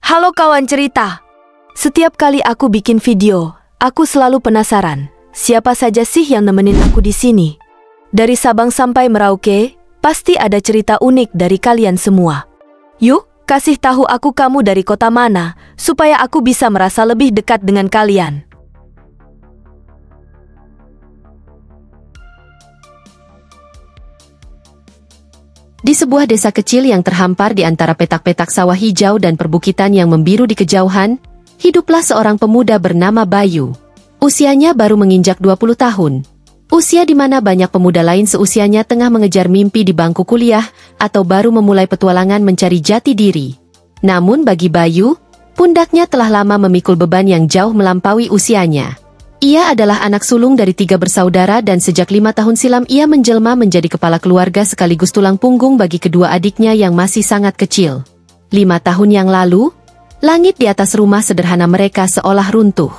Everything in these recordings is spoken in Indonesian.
Halo kawan cerita. Setiap kali aku bikin video, aku selalu penasaran, siapa saja sih yang nemenin aku di sini? Dari Sabang sampai Merauke, pasti ada cerita unik dari kalian semua. Yuk, kasih tahu aku kamu dari kota mana, supaya aku bisa merasa lebih dekat dengan kalian. Di sebuah desa kecil yang terhampar di antara petak-petak sawah hijau dan perbukitan yang membiru di kejauhan, hiduplah seorang pemuda bernama Bayu. Usianya baru menginjak 20 tahun. Usia di mana banyak pemuda lain seusianya tengah mengejar mimpi di bangku kuliah atau baru memulai petualangan mencari jati diri. Namun bagi Bayu, pundaknya telah lama memikul beban yang jauh melampaui usianya. Ia adalah anak sulung dari 3 bersaudara dan sejak 5 tahun silam ia menjelma menjadi kepala keluarga sekaligus tulang punggung bagi kedua adiknya yang masih sangat kecil. 5 tahun yang lalu, langit di atas rumah sederhana mereka seolah runtuh.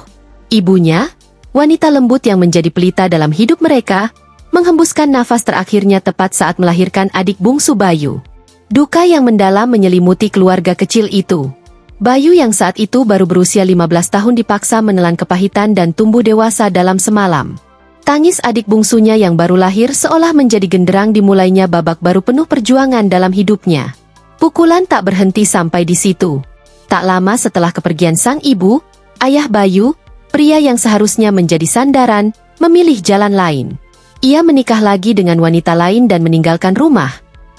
Ibunya, wanita lembut yang menjadi pelita dalam hidup mereka, menghembuskan nafas terakhirnya tepat saat melahirkan adik bungsu Bayu. Duka yang mendalam menyelimuti keluarga kecil itu. Bayu yang saat itu baru berusia 15 tahun dipaksa menelan kepahitan dan tumbuh dewasa dalam semalam. Tangis adik bungsunya yang baru lahir seolah menjadi genderang dimulainya babak baru penuh perjuangan dalam hidupnya. Pukulan tak berhenti sampai di situ. Tak lama setelah kepergian sang ibu, ayah Bayu, pria yang seharusnya menjadi sandaran, memilih jalan lain. Ia menikah lagi dengan wanita lain dan meninggalkan rumah.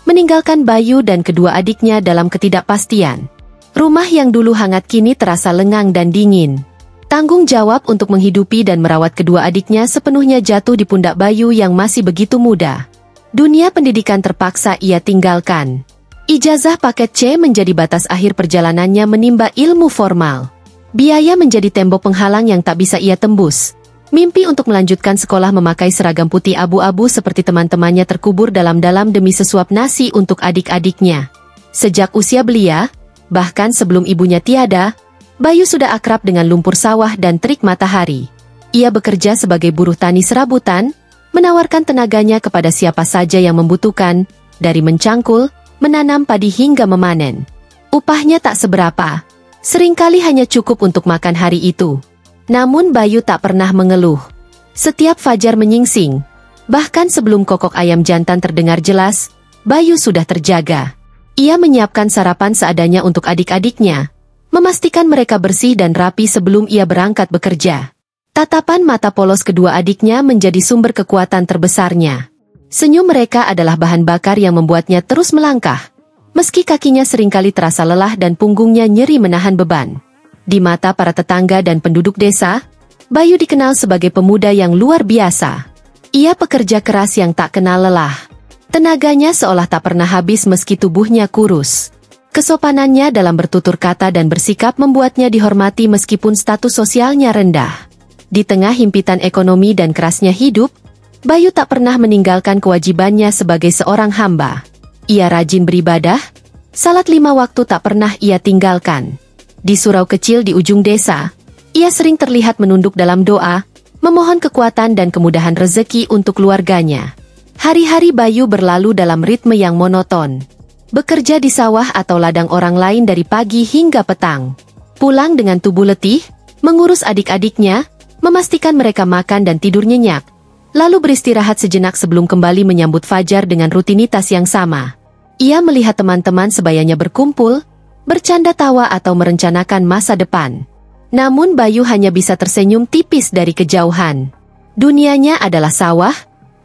Meninggalkan Bayu dan kedua adiknya dalam ketidakpastian. Rumah yang dulu hangat kini terasa lengang dan dingin. Tanggung jawab untuk menghidupi dan merawat kedua adiknya sepenuhnya jatuh di pundak Bayu yang masih begitu muda. Dunia pendidikan terpaksa ia tinggalkan. Ijazah paket C menjadi batas akhir perjalanannya menimba ilmu formal. Biaya menjadi tembok penghalang yang tak bisa ia tembus. Mimpi untuk melanjutkan sekolah memakai seragam putih abu-abu seperti teman-temannya terkubur dalam-dalam demi sesuap nasi untuk adik-adiknya. Sejak usia belia, bahkan sebelum ibunya tiada, Bayu sudah akrab dengan lumpur sawah dan terik matahari. Ia bekerja sebagai buruh tani serabutan, menawarkan tenaganya kepada siapa saja yang membutuhkan, dari mencangkul, menanam padi hingga memanen. Upahnya tak seberapa, seringkali hanya cukup untuk makan hari itu. Namun Bayu tak pernah mengeluh. Setiap fajar menyingsing, bahkan sebelum kokok ayam jantan terdengar jelas, Bayu sudah terjaga. Ia menyiapkan sarapan seadanya untuk adik-adiknya, memastikan mereka bersih dan rapi sebelum ia berangkat bekerja. Tatapan mata polos kedua adiknya menjadi sumber kekuatan terbesarnya. Senyum mereka adalah bahan bakar yang membuatnya terus melangkah, meski kakinya seringkali terasa lelah dan punggungnya nyeri menahan beban. Di mata para tetangga dan penduduk desa, Bayu dikenal sebagai pemuda yang luar biasa. Ia pekerja keras yang tak kenal lelah. Tenaganya seolah tak pernah habis meski tubuhnya kurus. Kesopanannya dalam bertutur kata dan bersikap membuatnya dihormati meskipun status sosialnya rendah. Di tengah himpitan ekonomi dan kerasnya hidup, Bayu tak pernah meninggalkan kewajibannya sebagai seorang hamba. Ia rajin beribadah, salat 5 waktu tak pernah ia tinggalkan. Di surau kecil di ujung desa, ia sering terlihat menunduk dalam doa, memohon kekuatan dan kemudahan rezeki untuk keluarganya. Hari-hari Bayu berlalu dalam ritme yang monoton. Bekerja di sawah atau ladang orang lain dari pagi hingga petang. Pulang dengan tubuh letih, mengurus adik-adiknya, memastikan mereka makan dan tidur nyenyak, lalu beristirahat sejenak sebelum kembali menyambut fajar dengan rutinitas yang sama. Ia melihat teman-teman sebayanya berkumpul, bercanda tawa atau merencanakan masa depan. Namun Bayu hanya bisa tersenyum tipis dari kejauhan. Dunianya adalah sawah,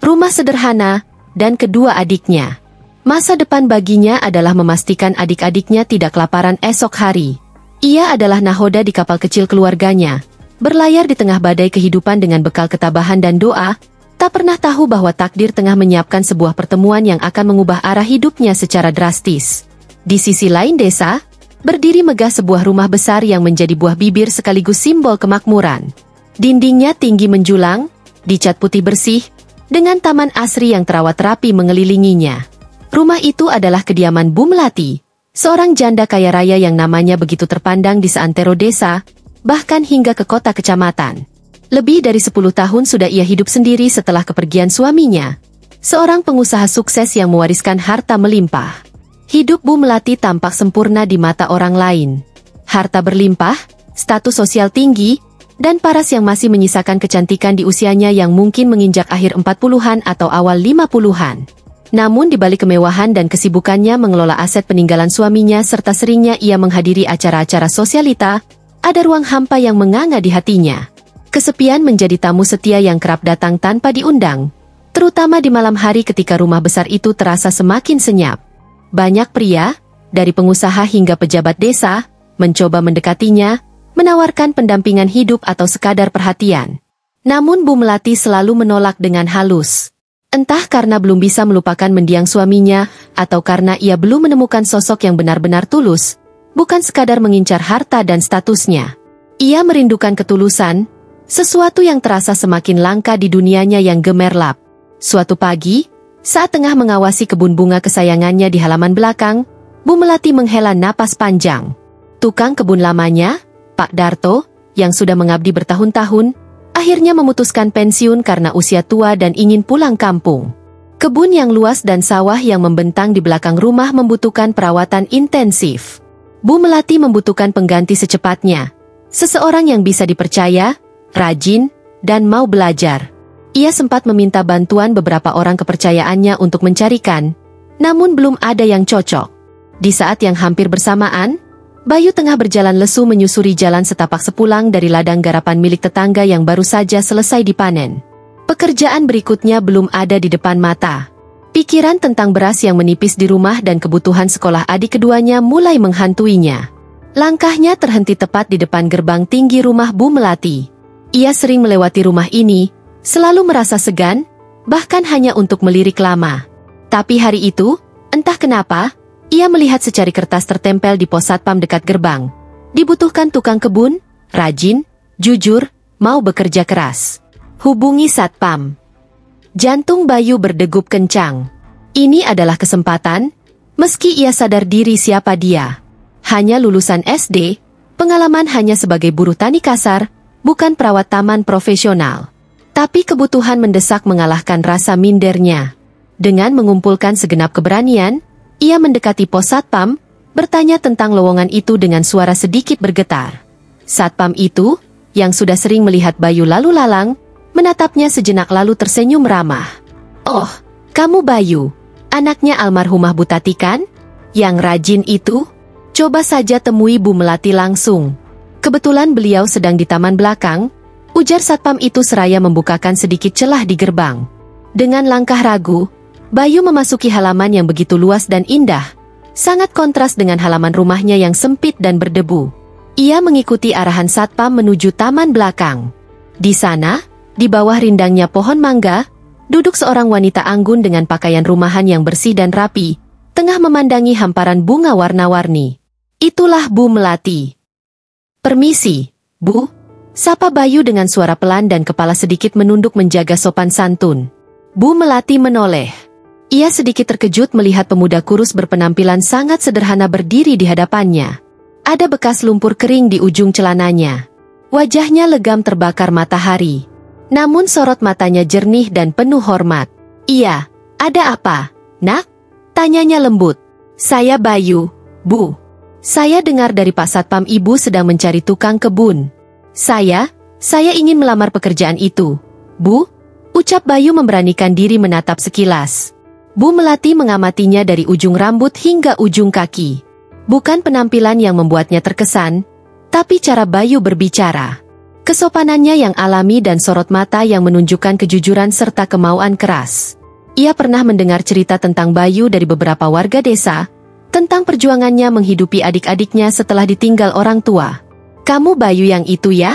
rumah sederhana, dan kedua adiknya. Masa depan baginya adalah memastikan adik-adiknya tidak kelaparan esok hari. Ia adalah nahoda di kapal kecil keluarganya, berlayar di tengah badai kehidupan dengan bekal ketabahan dan doa, tak pernah tahu bahwa takdir tengah menyiapkan sebuah pertemuan yang akan mengubah arah hidupnya secara drastis. Di sisi lain desa, berdiri megah sebuah rumah besar yang menjadi buah bibir sekaligus simbol kemakmuran. Dindingnya tinggi menjulang, dicat putih bersih, dengan taman asri yang terawat rapi mengelilinginya. Rumah itu adalah kediaman Bu Melati, seorang janda kaya raya yang namanya begitu terpandang di seantero desa, bahkan hingga ke kota kecamatan. Lebih dari 10 tahun sudah ia hidup sendiri setelah kepergian suaminya, seorang pengusaha sukses yang mewariskan harta melimpah. Hidup Bu Melati tampak sempurna di mata orang lain. harta berlimpah, status sosial tinggi, dan paras yang masih menyisakan kecantikan di usianya yang mungkin menginjak akhir 40-an atau awal 50-an. Namun di balik kemewahan dan kesibukannya mengelola aset peninggalan suaminya serta seringnya ia menghadiri acara-acara sosialita, ada ruang hampa yang menganga di hatinya. Kesepian menjadi tamu setia yang kerap datang tanpa diundang, terutama di malam hari ketika rumah besar itu terasa semakin senyap. Banyak pria, dari pengusaha hingga pejabat desa, mencoba mendekatinya, menawarkan pendampingan hidup atau sekadar perhatian. Namun Bu Melati selalu menolak dengan halus. Entah karena belum bisa melupakan mendiang suaminya, atau karena ia belum menemukan sosok yang benar-benar tulus, bukan sekadar mengincar harta dan statusnya. Ia merindukan ketulusan, sesuatu yang terasa semakin langka di dunianya yang gemerlap. Suatu pagi, saat tengah mengawasi kebun bunga kesayangannya di halaman belakang, Bu Melati menghela napas panjang. Tukang kebun lamanya, Pak Darto, yang sudah mengabdi bertahun-tahun, akhirnya memutuskan pensiun karena usia tua dan ingin pulang kampung. Kebun yang luas dan sawah yang membentang di belakang rumah membutuhkan perawatan intensif. Bu Melati membutuhkan pengganti secepatnya. Seseorang yang bisa dipercaya, rajin, dan mau belajar. Ia sempat meminta bantuan beberapa orang kepercayaannya untuk mencarikan, namun belum ada yang cocok. Di saat yang hampir bersamaan, Bayu tengah berjalan lesu menyusuri jalan setapak sepulang dari ladang garapan milik tetangga yang baru saja selesai dipanen. Pekerjaan berikutnya belum ada di depan mata. Pikiran tentang beras yang menipis di rumah dan kebutuhan sekolah adik keduanya mulai menghantuinya. Langkahnya terhenti tepat di depan gerbang tinggi rumah Bu Melati. Ia sering melewati rumah ini, selalu merasa segan, bahkan hanya untuk melirik lama. Tapi hari itu, entah kenapa, ia melihat secari kertas tertempel di pos satpam dekat gerbang. Dibutuhkan tukang kebun, rajin, jujur, mau bekerja keras. Hubungi satpam. Jantung Bayu berdegup kencang. Ini adalah kesempatan, meski ia sadar diri siapa dia. Hanya lulusan SD, pengalaman hanya sebagai buruh tani kasar, bukan perawat taman profesional. Tapi kebutuhan mendesak mengalahkan rasa mindernya. Dengan mengumpulkan segenap keberanian, ia mendekati pos satpam, bertanya tentang lowongan itu dengan suara sedikit bergetar. Satpam itu, yang sudah sering melihat Bayu lalu lalang, menatapnya sejenak lalu tersenyum ramah. "Oh, kamu Bayu, anaknya almarhumah Bu Tati kan? Yang rajin itu? Coba saja temui Bu Melati langsung." Kebetulan beliau sedang di taman belakang, ujar satpam itu seraya membukakan sedikit celah di gerbang. Dengan langkah ragu, Bayu memasuki halaman yang begitu luas dan indah, sangat kontras dengan halaman rumahnya yang sempit dan berdebu. Ia mengikuti arahan satpam menuju taman belakang. Di sana, di bawah rindangnya pohon mangga, duduk seorang wanita anggun dengan pakaian rumahan yang bersih dan rapi, tengah memandangi hamparan bunga warna-warni. Itulah Bu Melati. "Permisi, Bu," sapa Bayu dengan suara pelan dan kepala sedikit menunduk menjaga sopan santun. Bu Melati menoleh. Ia sedikit terkejut melihat pemuda kurus berpenampilan sangat sederhana berdiri di hadapannya. Ada bekas lumpur kering di ujung celananya. Wajahnya legam terbakar matahari. Namun sorot matanya jernih dan penuh hormat. "Iya, ada apa, Nak?" tanyanya lembut. "Saya Bayu, Bu. Saya dengar dari Pak Satpam Ibu sedang mencari tukang kebun. Saya ingin melamar pekerjaan itu, Bu," ucap Bayu memberanikan diri menatap sekilas. Bu Melati mengamatinya dari ujung rambut hingga ujung kaki. Bukan penampilan yang membuatnya terkesan, tapi cara Bayu berbicara. Kesopanannya yang alami dan sorot mata yang menunjukkan kejujuran serta kemauan keras. Ia pernah mendengar cerita tentang Bayu dari beberapa warga desa, tentang perjuangannya menghidupi adik-adiknya setelah ditinggal orang tua. "Kamu Bayu yang itu ya?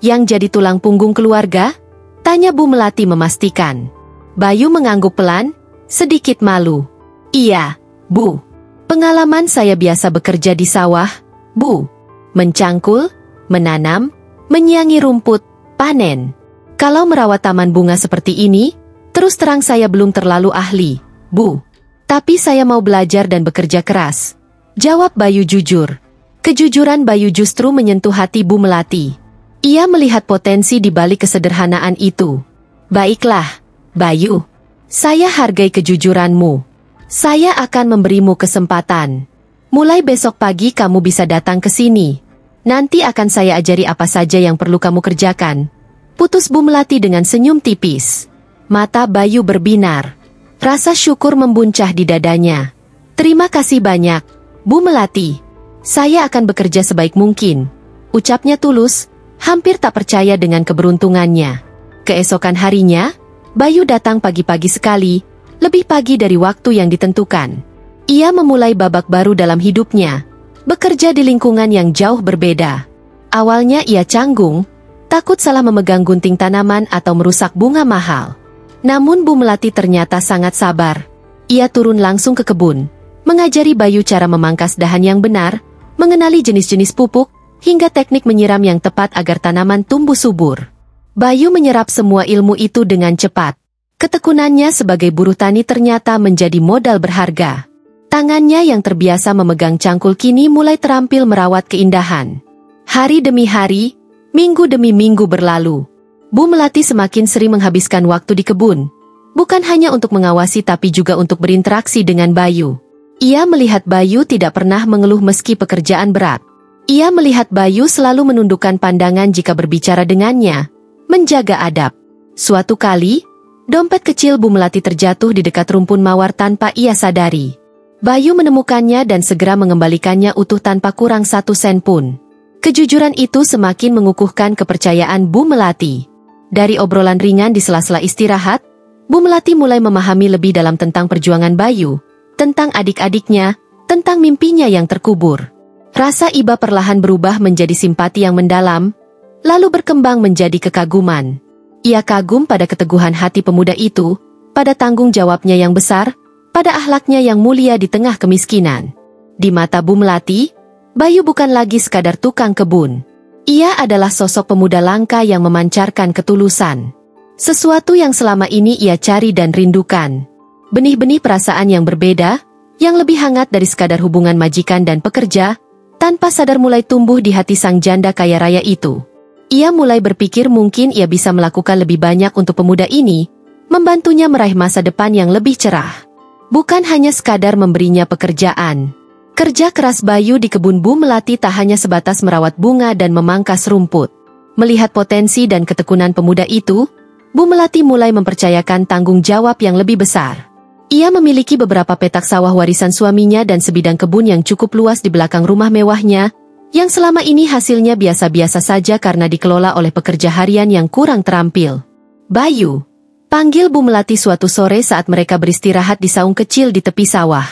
Yang jadi tulang punggung keluarga?" tanya Bu Melati memastikan. Bayu mengangguk pelan, sedikit malu. "Iya, Bu. Pengalaman saya biasa bekerja di sawah, Bu. Mencangkul, menanam, menyiangi rumput, panen. Kalau merawat taman bunga seperti ini, terus terang saya belum terlalu ahli, Bu. Tapi saya mau belajar dan bekerja keras," jawab Bayu jujur. Kejujuran Bayu justru menyentuh hati Bu Melati. Ia melihat potensi di balik kesederhanaan itu. "Baiklah, Bayu. Saya hargai kejujuranmu. Saya akan memberimu kesempatan. Mulai besok pagi kamu bisa datang ke sini. Nanti akan saya ajari apa saja yang perlu kamu kerjakan. Putus Bu Melati dengan senyum tipis. Mata Bayu berbinar. Rasa syukur membuncah di dadanya. Terima kasih banyak, Bu Melati. Saya akan bekerja sebaik mungkin. Ucapnya tulus, hampir tak percaya dengan keberuntungannya. Keesokan harinya, Bayu datang pagi-pagi sekali, lebih pagi dari waktu yang ditentukan. Ia memulai babak baru dalam hidupnya. Bekerja di lingkungan yang jauh berbeda. Awalnya ia canggung, takut salah memegang gunting tanaman atau merusak bunga mahal. Namun Bu Melati ternyata sangat sabar. Ia turun langsung ke kebun, mengajari Bayu cara memangkas dahan yang benar, mengenali jenis-jenis pupuk, hingga teknik menyiram yang tepat agar tanaman tumbuh subur. Bayu menyerap semua ilmu itu dengan cepat. Ketekunannya sebagai buruh tani ternyata menjadi modal berharga. Tangannya yang terbiasa memegang cangkul kini mulai terampil merawat keindahan. Hari demi hari, minggu demi minggu berlalu. Bu Melati semakin sering menghabiskan waktu di kebun. Bukan hanya untuk mengawasi tapi juga untuk berinteraksi dengan Bayu. Ia melihat Bayu tidak pernah mengeluh meski pekerjaan berat. Ia melihat Bayu selalu menundukkan pandangan jika berbicara dengannya, menjaga adab. Suatu kali, dompet kecil Bu Melati terjatuh di dekat rumpun mawar tanpa ia sadari. Bayu menemukannya dan segera mengembalikannya utuh tanpa kurang 1 sen pun. Kejujuran itu semakin mengukuhkan kepercayaan Bu Melati. Dari obrolan ringan di sela-sela istirahat, Bu Melati mulai memahami lebih dalam tentang perjuangan Bayu, tentang adik-adiknya, tentang mimpinya yang terkubur. Rasa iba perlahan berubah menjadi simpati yang mendalam, lalu berkembang menjadi kekaguman. Ia kagum pada keteguhan hati pemuda itu, pada tanggung jawabnya yang besar, pada akhlaknya yang mulia di tengah kemiskinan. Di mata Bu Melati, Bayu bukan lagi sekadar tukang kebun. Ia adalah sosok pemuda langka yang memancarkan ketulusan. Sesuatu yang selama ini ia cari dan rindukan. Benih-benih perasaan yang berbeda, yang lebih hangat dari sekadar hubungan majikan dan pekerja, tanpa sadar mulai tumbuh di hati sang janda kaya raya itu. Ia mulai berpikir mungkin ia bisa melakukan lebih banyak untuk pemuda ini, membantunya meraih masa depan yang lebih cerah. Bukan hanya sekadar memberinya pekerjaan. Kerja keras Bayu di kebun Bu Melati tak hanya sebatas merawat bunga dan memangkas rumput. Melihat potensi dan ketekunan pemuda itu, Bu Melati mulai mempercayakan tanggung jawab yang lebih besar. Ia memiliki beberapa petak sawah warisan suaminya dan sebidang kebun yang cukup luas di belakang rumah mewahnya, yang selama ini hasilnya biasa-biasa saja karena dikelola oleh pekerja harian yang kurang terampil. Bayu, panggil Bu Melati suatu sore saat mereka beristirahat di saung kecil di tepi sawah.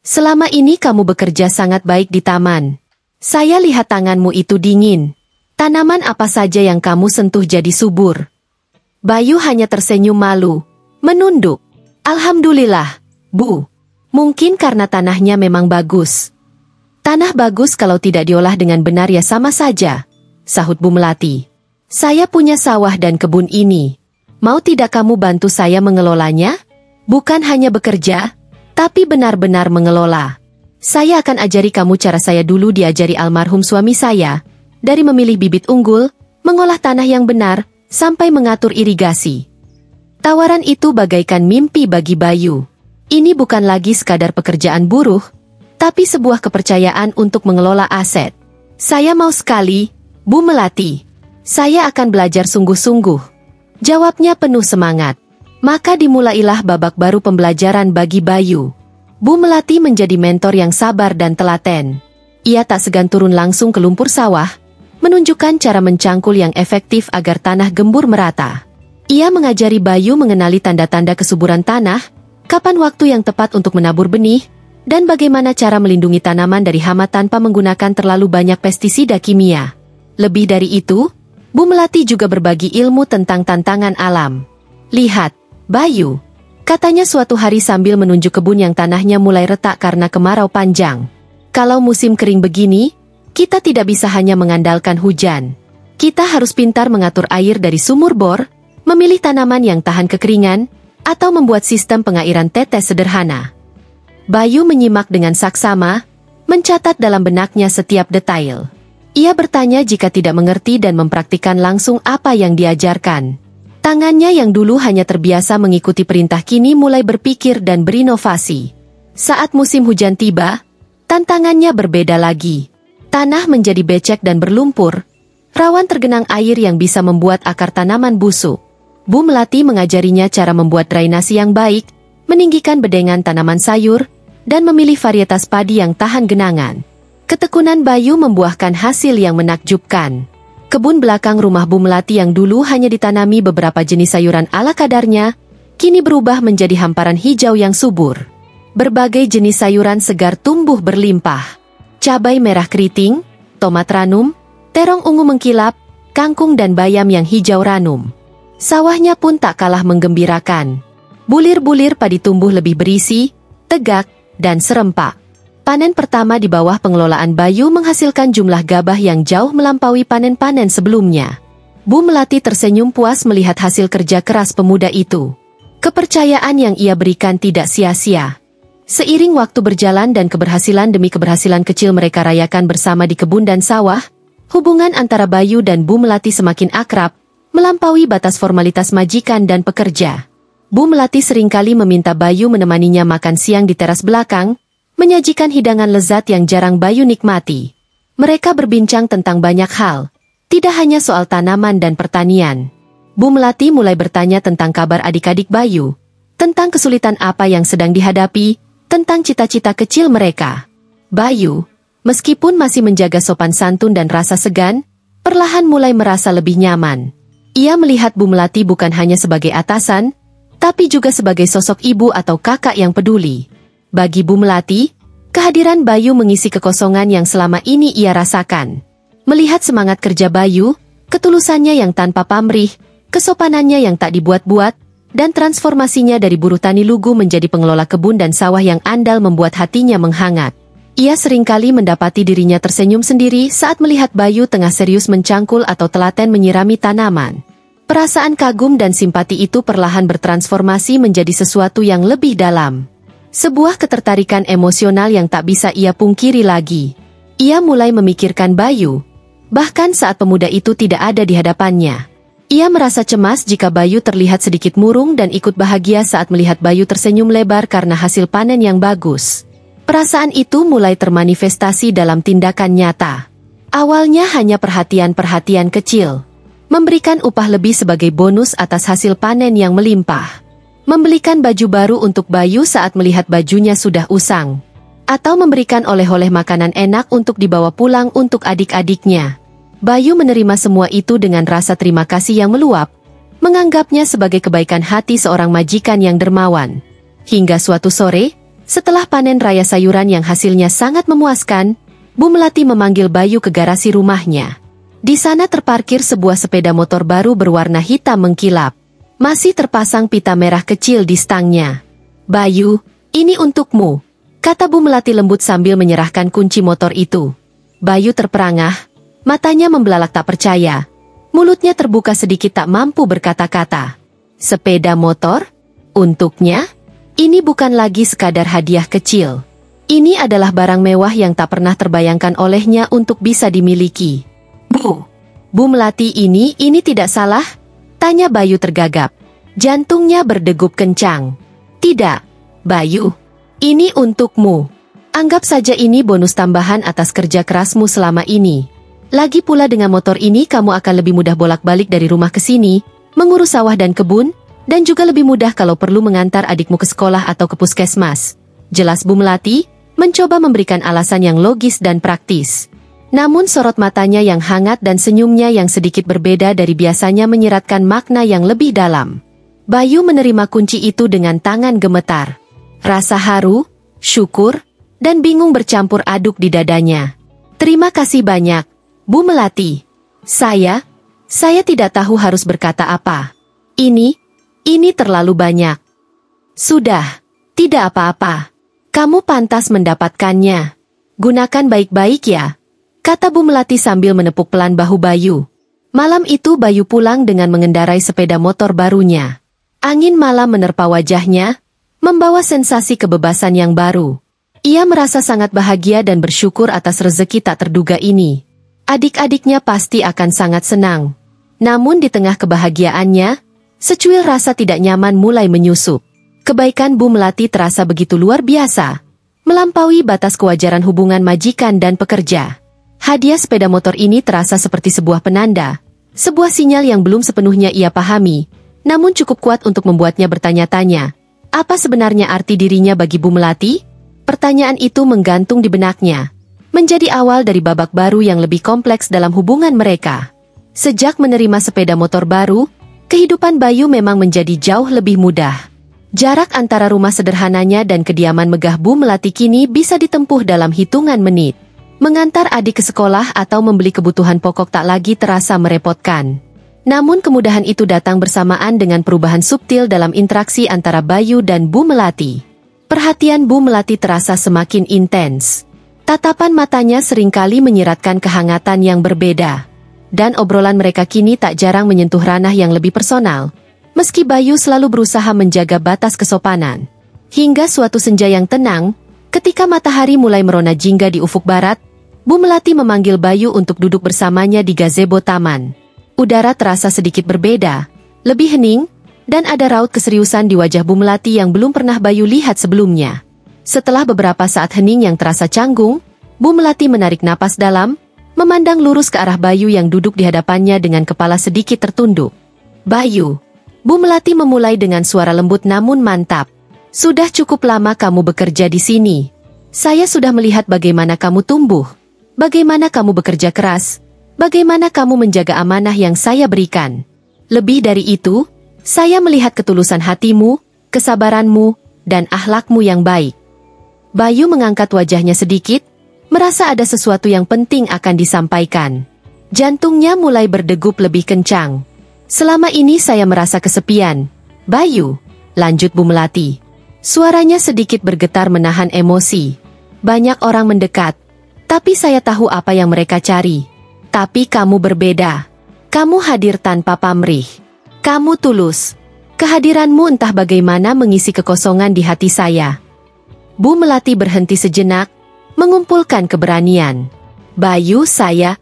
Selama ini kamu bekerja sangat baik di taman. Saya lihat tanganmu itu dingin. Tanaman apa saja yang kamu sentuh jadi subur? Bayu hanya tersenyum malu, menunduk. Alhamdulillah, Bu. Mungkin karena tanahnya memang bagus. Tanah bagus kalau tidak diolah dengan benar ya sama saja, sahut Bu Melati. Saya punya sawah dan kebun ini. Mau tidak kamu bantu saya mengelolanya? Bukan hanya bekerja, tapi benar-benar mengelola. Saya akan ajari kamu cara saya dulu diajari almarhum suami saya, dari memilih bibit unggul, mengolah tanah yang benar, sampai mengatur irigasi. Tawaran itu bagaikan mimpi bagi Bayu. Ini bukan lagi sekadar pekerjaan buruh, tapi sebuah kepercayaan untuk mengelola aset. Saya mau sekali, Bu Melati. Saya akan belajar sungguh-sungguh. Jawabnya penuh semangat. Maka dimulailah babak baru pembelajaran bagi Bayu. Bu Melati menjadi mentor yang sabar dan telaten. Ia tak segan turun langsung ke lumpur sawah, menunjukkan cara mencangkul yang efektif agar tanah gembur merata. Ia mengajari Bayu mengenali tanda-tanda kesuburan tanah, kapan waktu yang tepat untuk menabur benih, dan bagaimana cara melindungi tanaman dari hama tanpa menggunakan terlalu banyak pestisida kimia. Lebih dari itu, Bu Melati juga berbagi ilmu tentang tantangan alam. Lihat, Bayu, katanya suatu hari sambil menunjuk kebun yang tanahnya mulai retak karena kemarau panjang. Kalau musim kering begini, kita tidak bisa hanya mengandalkan hujan. Kita harus pintar mengatur air dari sumur bor, memilih tanaman yang tahan kekeringan, atau membuat sistem pengairan tetes sederhana. Bayu menyimak dengan saksama, mencatat dalam benaknya setiap detail. Ia bertanya jika tidak mengerti dan mempraktikkan langsung apa yang diajarkan. Tangannya yang dulu hanya terbiasa mengikuti perintah kini mulai berpikir dan berinovasi. Saat musim hujan tiba, tantangannya berbeda lagi. Tanah menjadi becek dan berlumpur, rawan tergenang air yang bisa membuat akar tanaman busuk. Bu Melati mengajarinya cara membuat drainasi yang baik, meninggikan bedengan tanaman sayur, dan memilih varietas padi yang tahan genangan. Ketekunan Bayu membuahkan hasil yang menakjubkan. Kebun belakang rumah Bu Melati yang dulu hanya ditanami beberapa jenis sayuran ala kadarnya, kini berubah menjadi hamparan hijau yang subur. Berbagai jenis sayuran segar tumbuh berlimpah. Cabai merah keriting, tomat ranum, terong ungu mengkilap, kangkung dan bayam yang hijau ranum. Sawahnya pun tak kalah menggembirakan. Bulir-bulir padi tumbuh lebih berisi, tegak, dan serempak. Panen pertama di bawah pengelolaan Bayu menghasilkan jumlah gabah yang jauh melampaui panen-panen sebelumnya. Bu Melati tersenyum puas melihat hasil kerja keras pemuda itu. Kepercayaan yang ia berikan tidak sia-sia. Seiring waktu berjalan dan keberhasilan demi keberhasilan kecil mereka rayakan bersama di kebun dan sawah, hubungan antara Bayu dan Bu Melati semakin akrab, melampaui batas formalitas majikan dan pekerja. Bu Melati seringkali meminta Bayu menemaninya makan siang di teras belakang, menyajikan hidangan lezat yang jarang Bayu nikmati. Mereka berbincang tentang banyak hal, tidak hanya soal tanaman dan pertanian. Bu Melati mulai bertanya tentang kabar adik-adik Bayu, tentang kesulitan apa yang sedang dihadapi, tentang cita-cita kecil mereka. Bayu, meskipun masih menjaga sopan santun dan rasa segan, perlahan mulai merasa lebih nyaman. Ia melihat Bu Melati bukan hanya sebagai atasan, tapi juga sebagai sosok ibu atau kakak yang peduli. Bagi Bu Melati, kehadiran Bayu mengisi kekosongan yang selama ini ia rasakan. Melihat semangat kerja Bayu, ketulusannya yang tanpa pamrih, kesopanannya yang tak dibuat-buat, dan transformasinya dari buruh tani lugu menjadi pengelola kebun dan sawah yang andal membuat hatinya menghangat. Ia seringkali mendapati dirinya tersenyum sendiri saat melihat Bayu tengah serius mencangkul atau telaten menyirami tanaman. Perasaan kagum dan simpati itu perlahan bertransformasi menjadi sesuatu yang lebih dalam. Sebuah ketertarikan emosional yang tak bisa ia pungkiri lagi. Ia mulai memikirkan Bayu, bahkan saat pemuda itu tidak ada di hadapannya. Ia merasa cemas jika Bayu terlihat sedikit murung dan ikut bahagia saat melihat Bayu tersenyum lebar karena hasil panen yang bagus. Perasaan itu mulai termanifestasi dalam tindakan nyata. Awalnya hanya perhatian-perhatian kecil. Memberikan upah lebih sebagai bonus atas hasil panen yang melimpah. Membelikan baju baru untuk Bayu saat melihat bajunya sudah usang. Atau memberikan oleh-oleh makanan enak untuk dibawa pulang untuk adik-adiknya. Bayu menerima semua itu dengan rasa terima kasih yang meluap, menganggapnya sebagai kebaikan hati seorang majikan yang dermawan. Hingga suatu sore, setelah panen raya sayuran yang hasilnya sangat memuaskan, Bu Melati memanggil Bayu ke garasi rumahnya. Di sana terparkir sebuah sepeda motor baru berwarna hitam mengkilap. Masih terpasang pita merah kecil di stangnya. "Bayu, ini untukmu," kata Bu Melati lembut sambil menyerahkan kunci motor itu. Bayu terperangah, matanya membelalak tak percaya. Mulutnya terbuka sedikit tak mampu berkata-kata. Sepeda motor? Untuknya? Ini bukan lagi sekadar hadiah kecil. Ini adalah barang mewah yang tak pernah terbayangkan olehnya untuk bisa dimiliki. Bu Melati ini tidak salah?" Tanya Bayu tergagap. Jantungnya berdegup kencang. "Tidak, Bayu. Ini untukmu. Anggap saja ini bonus tambahan atas kerja kerasmu selama ini. Lagi pula dengan motor ini kamu akan lebih mudah bolak-balik dari rumah ke sini, mengurus sawah dan kebun, dan juga lebih mudah kalau perlu mengantar adikmu ke sekolah atau ke puskesmas." Jelas Bu Melati, mencoba memberikan alasan yang logis dan praktis. Namun sorot matanya yang hangat dan senyumnya yang sedikit berbeda dari biasanya menyiratkan makna yang lebih dalam. Bayu menerima kunci itu dengan tangan gemetar. Rasa haru, syukur, dan bingung bercampur aduk di dadanya. "Terima kasih banyak, Bu Melati. Saya tidak tahu harus berkata apa. Ini terlalu banyak." "Sudah, tidak apa-apa. Kamu pantas mendapatkannya. Gunakan baik-baik ya," kata Bu Melati sambil menepuk pelan bahu Bayu. Malam itu Bayu pulang dengan mengendarai sepeda motor barunya. Angin malam menerpa wajahnya, membawa sensasi kebebasan yang baru. Ia merasa sangat bahagia dan bersyukur atas rezeki tak terduga ini. Adik-adiknya pasti akan sangat senang. Namun di tengah kebahagiaannya, secuil rasa tidak nyaman mulai menyusup. Kebaikan Bu Melati terasa begitu luar biasa, melampaui batas kewajaran hubungan majikan dan pekerja. Hadiah sepeda motor ini terasa seperti sebuah penanda, sebuah sinyal yang belum sepenuhnya ia pahami, namun cukup kuat untuk membuatnya bertanya-tanya. Apa sebenarnya arti dirinya bagi Bu Melati? Pertanyaan itu menggantung di benaknya, menjadi awal dari babak baru yang lebih kompleks dalam hubungan mereka. Sejak menerima sepeda motor baru, kehidupan Bayu memang menjadi jauh lebih mudah. Jarak antara rumah sederhananya dan kediaman megah Bu Melati kini bisa ditempuh dalam hitungan menit. Mengantar adik ke sekolah atau membeli kebutuhan pokok tak lagi terasa merepotkan. Namun kemudahan itu datang bersamaan dengan perubahan subtil dalam interaksi antara Bayu dan Bu Melati. Perhatian Bu Melati terasa semakin intens. Tatapan matanya seringkali menyiratkan kehangatan yang berbeda. Dan obrolan mereka kini tak jarang menyentuh ranah yang lebih personal. Meski Bayu selalu berusaha menjaga batas kesopanan. Hingga suatu senja yang tenang, ketika matahari mulai merona jingga di ufuk barat, Bu Melati memanggil Bayu untuk duduk bersamanya di gazebo taman. Udara terasa sedikit berbeda, lebih hening, dan ada raut keseriusan di wajah Bu Melati yang belum pernah Bayu lihat sebelumnya. Setelah beberapa saat hening yang terasa canggung, Bu Melati menarik napas dalam, memandang lurus ke arah Bayu yang duduk di hadapannya dengan kepala sedikit tertunduk. "Bayu," Bu Melati memulai dengan suara lembut namun mantap. "Sudah cukup lama kamu bekerja di sini. Saya sudah melihat bagaimana kamu tumbuh. Bagaimana kamu bekerja keras, bagaimana kamu menjaga amanah yang saya berikan. Lebih dari itu, saya melihat ketulusan hatimu, kesabaranmu, dan akhlakmu yang baik." Bayu mengangkat wajahnya sedikit, merasa ada sesuatu yang penting akan disampaikan. Jantungnya mulai berdegup lebih kencang. "Selama ini saya merasa kesepian, Bayu," lanjut Bu Melati. Suaranya sedikit bergetar menahan emosi. "Banyak orang mendekat. Tapi saya tahu apa yang mereka cari. Tapi kamu berbeda. Kamu hadir tanpa pamrih. Kamu tulus. Kehadiranmu entah bagaimana mengisi kekosongan di hati saya." Bu Melati berhenti sejenak, mengumpulkan keberanian. "Bayu, saya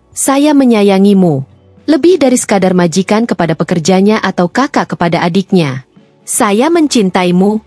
menyayangimu. Lebih dari sekadar majikan kepada pekerjanya atau kakak kepada adiknya. Saya mencintaimu."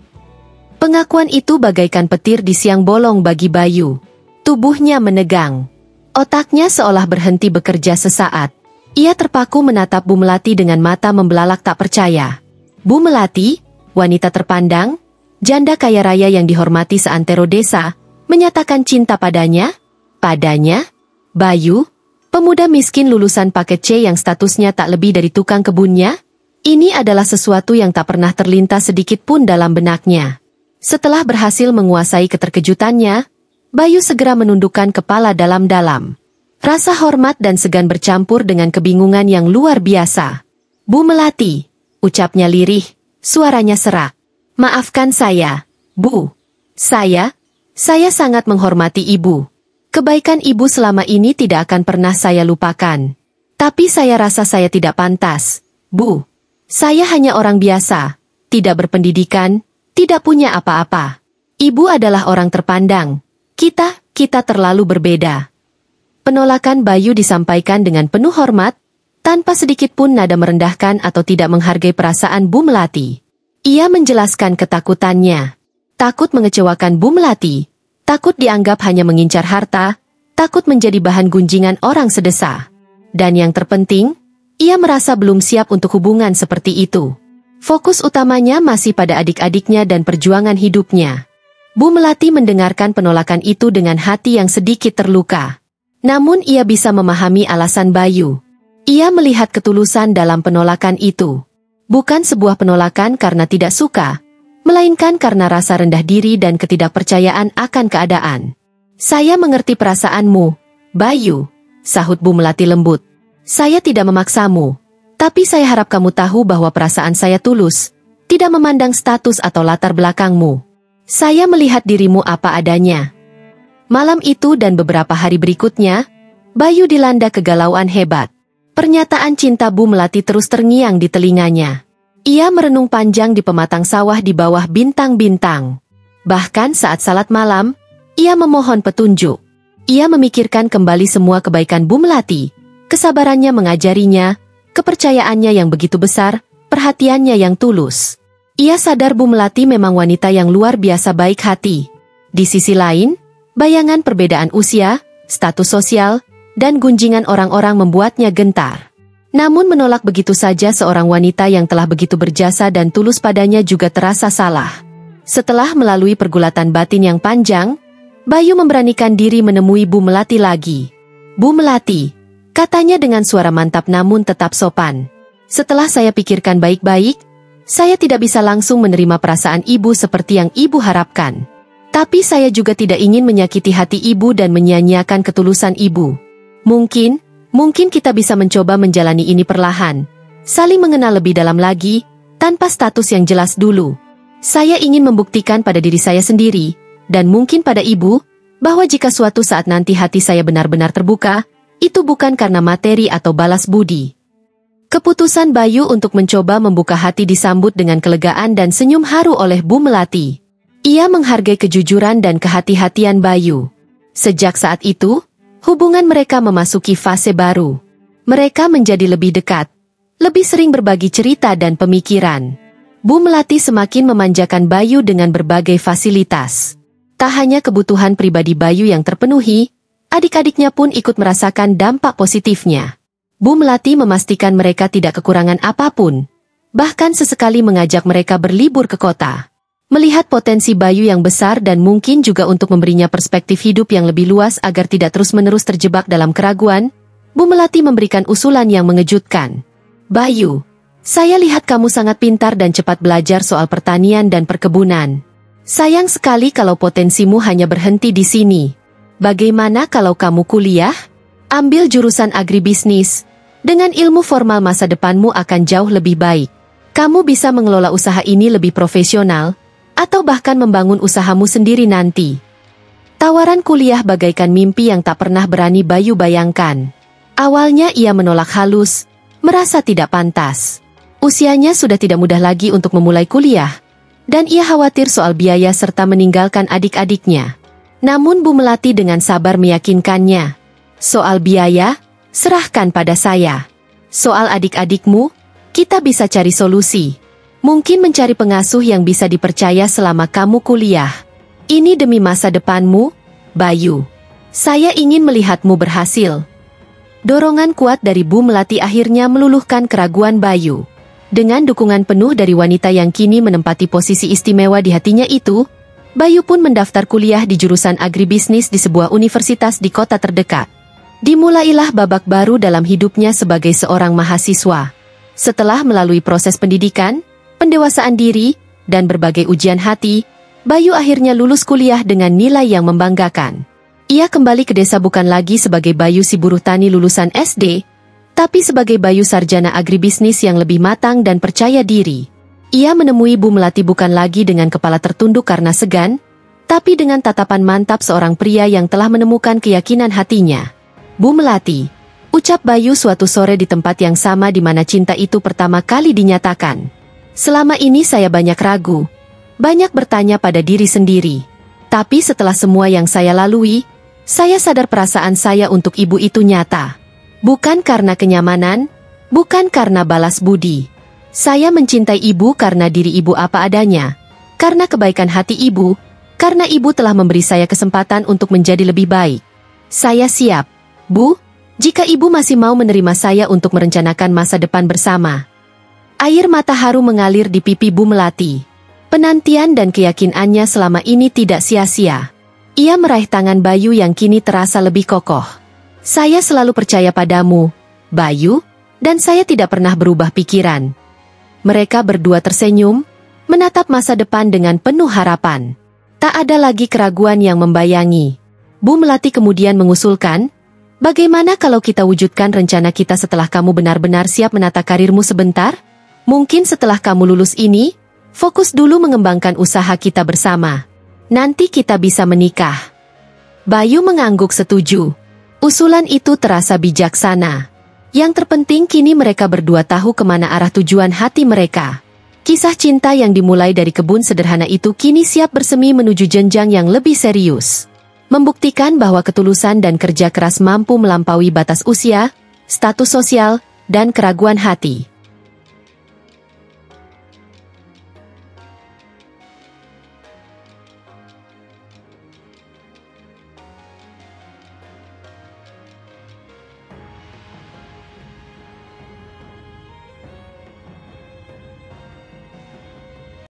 Pengakuan itu bagaikan petir di siang bolong bagi Bayu. Tubuhnya menegang. Otaknya seolah berhenti bekerja sesaat. Ia terpaku menatap Bu Melati dengan mata membelalak tak percaya. Bu Melati, wanita terpandang, janda kaya raya yang dihormati seantero desa, menyatakan cinta padanya? Padanya? Bayu, pemuda miskin lulusan paket C yang statusnya tak lebih dari tukang kebunnya? Ini adalah sesuatu yang tak pernah terlintas sedikit pun dalam benaknya. Setelah berhasil menguasai keterkejutannya, Bayu segera menundukkan kepala dalam-dalam. Rasa hormat dan segan bercampur dengan kebingungan yang luar biasa. "Bu Melati," ucapnya lirih, suaranya serak. "Maafkan saya, Bu. Saya sangat menghormati Ibu. Kebaikan Ibu selama ini tidak akan pernah saya lupakan. Tapi saya rasa saya tidak pantas, Bu. Saya hanya orang biasa, tidak berpendidikan, tidak punya apa-apa. Ibu adalah orang terpandang. Kita terlalu berbeda." Penolakan Bayu disampaikan dengan penuh hormat, tanpa sedikit pun nada merendahkan atau tidak menghargai perasaan Bu Melati. Ia menjelaskan ketakutannya. Takut mengecewakan Bu Melati, takut dianggap hanya mengincar harta, takut menjadi bahan gunjingan orang sedesa. Dan yang terpenting, ia merasa belum siap untuk hubungan seperti itu. Fokus utamanya masih pada adik-adiknya dan perjuangan hidupnya. Bu Melati mendengarkan penolakan itu dengan hati yang sedikit terluka. Namun ia bisa memahami alasan Bayu. Ia melihat ketulusan dalam penolakan itu. Bukan sebuah penolakan karena tidak suka, melainkan karena rasa rendah diri dan ketidakpercayaan akan keadaan. "Saya mengerti perasaanmu, Bayu," sahut Bu Melati lembut. "Saya tidak memaksamu, tapi saya harap kamu tahu bahwa perasaan saya tulus, tidak memandang status atau latar belakangmu. Saya melihat dirimu apa adanya." Malam itu dan beberapa hari berikutnya, Bayu dilanda kegalauan hebat. Pernyataan cinta Bu Melati terus terngiang di telinganya. Ia merenung panjang di pematang sawah di bawah bintang-bintang. Bahkan saat salat malam, ia memohon petunjuk. Ia memikirkan kembali semua kebaikan Bu Melati, kesabarannya mengajarinya, kepercayaannya yang begitu besar, perhatiannya yang tulus. Ia sadar Bu Melati memang wanita yang luar biasa baik hati. Di sisi lain, bayangan perbedaan usia, status sosial, dan gunjingan orang-orang membuatnya gentar. Namun menolak begitu saja seorang wanita yang telah begitu berjasa dan tulus padanya juga terasa salah. Setelah melalui pergulatan batin yang panjang, Bayu memberanikan diri menemui Bu Melati lagi. "Bu Melati," katanya dengan suara mantap namun tetap sopan. "Setelah saya pikirkan baik-baik, saya tidak bisa langsung menerima perasaan ibu seperti yang ibu harapkan. Tapi saya juga tidak ingin menyakiti hati ibu dan menyia-nyiakan ketulusan ibu. Mungkin kita bisa mencoba menjalani ini perlahan, saling mengenal lebih dalam lagi, tanpa status yang jelas dulu. Saya ingin membuktikan pada diri saya sendiri, dan mungkin pada ibu, bahwa jika suatu saat nanti hati saya benar-benar terbuka, itu bukan karena materi atau balas budi." Keputusan Bayu untuk mencoba membuka hati disambut dengan kelegaan dan senyum haru oleh Bu Melati. Ia menghargai kejujuran dan kehati-hatian Bayu. Sejak saat itu, hubungan mereka memasuki fase baru. Mereka menjadi lebih dekat, lebih sering berbagi cerita dan pemikiran. Bu Melati semakin memanjakan Bayu dengan berbagai fasilitas. Tak hanya kebutuhan pribadi Bayu yang terpenuhi, adik-adiknya pun ikut merasakan dampak positifnya. Bu Melati memastikan mereka tidak kekurangan apapun, bahkan sesekali mengajak mereka berlibur ke kota. Melihat potensi Bayu yang besar dan mungkin juga untuk memberinya perspektif hidup yang lebih luas agar tidak terus-menerus terjebak dalam keraguan, Bu Melati memberikan usulan yang mengejutkan. "Bayu, saya lihat kamu sangat pintar dan cepat belajar soal pertanian dan perkebunan. Sayang sekali kalau potensimu hanya berhenti di sini. Bagaimana kalau kamu kuliah? Ambil jurusan agribisnis. Dengan ilmu formal masa depanmu akan jauh lebih baik. Kamu bisa mengelola usaha ini lebih profesional, atau bahkan membangun usahamu sendiri nanti." Tawaran kuliah bagaikan mimpi yang tak pernah berani Bayu bayangkan. Awalnya ia menolak halus, merasa tidak pantas. Usianya sudah tidak mudah lagi untuk memulai kuliah, dan ia khawatir soal biaya serta meninggalkan adik-adiknya. Namun Bu Melati dengan sabar meyakinkannya, "Soal biaya, serahkan pada saya. Soal adik-adikmu, kita bisa cari solusi. Mungkin mencari pengasuh yang bisa dipercaya selama kamu kuliah. Ini demi masa depanmu, Bayu. Saya ingin melihatmu berhasil." Dorongan kuat dari Bu Melati akhirnya meluluhkan keraguan Bayu. Dengan dukungan penuh dari wanita yang kini menempati posisi istimewa di hatinya itu, Bayu pun mendaftar kuliah di jurusan agribisnis di sebuah universitas di kota terdekat. Dimulailah babak baru dalam hidupnya sebagai seorang mahasiswa. Setelah melalui proses pendidikan, pendewasaan diri, dan berbagai ujian hati, Bayu akhirnya lulus kuliah dengan nilai yang membanggakan. Ia kembali ke desa bukan lagi sebagai Bayu si buruh tani lulusan SD, tapi sebagai Bayu sarjana agribisnis yang lebih matang dan percaya diri. Ia menemui Bu Melati bukan lagi dengan kepala tertunduk karena segan, tapi dengan tatapan mantap seorang pria yang telah menemukan keyakinan hatinya. "Bu Melati," ucap Bayu suatu sore di tempat yang sama di mana cinta itu pertama kali dinyatakan. "Selama ini saya banyak ragu, banyak bertanya pada diri sendiri. Tapi setelah semua yang saya lalui, saya sadar perasaan saya untuk ibu itu nyata. Bukan karena kenyamanan, bukan karena balas budi. Saya mencintai ibu karena diri ibu apa adanya, karena kebaikan hati ibu, karena ibu telah memberi saya kesempatan untuk menjadi lebih baik. Saya siap, Bu, jika ibu masih mau menerima saya untuk merencanakan masa depan bersama." Air mata haru mengalir di pipi Bu Melati. Penantian dan keyakinannya selama ini tidak sia-sia. Ia meraih tangan Bayu yang kini terasa lebih kokoh. "Saya selalu percaya padamu, Bayu, dan saya tidak pernah berubah pikiran." Mereka berdua tersenyum, menatap masa depan dengan penuh harapan. Tak ada lagi keraguan yang membayangi. Bu Melati kemudian mengusulkan, "Bagaimana kalau kita wujudkan rencana kita setelah kamu benar-benar siap menata karirmu sebentar? Mungkin setelah kamu lulus ini, fokus dulu mengembangkan usaha kita bersama. Nanti kita bisa menikah." Bayu mengangguk setuju. Usulan itu terasa bijaksana. Yang terpenting kini mereka berdua tahu kemana arah tujuan hati mereka. Kisah cinta yang dimulai dari kebun sederhana itu kini siap bersemi menuju jenjang yang lebih serius. Membuktikan bahwa ketulusan dan kerja keras mampu melampaui batas usia, status sosial, dan keraguan hati.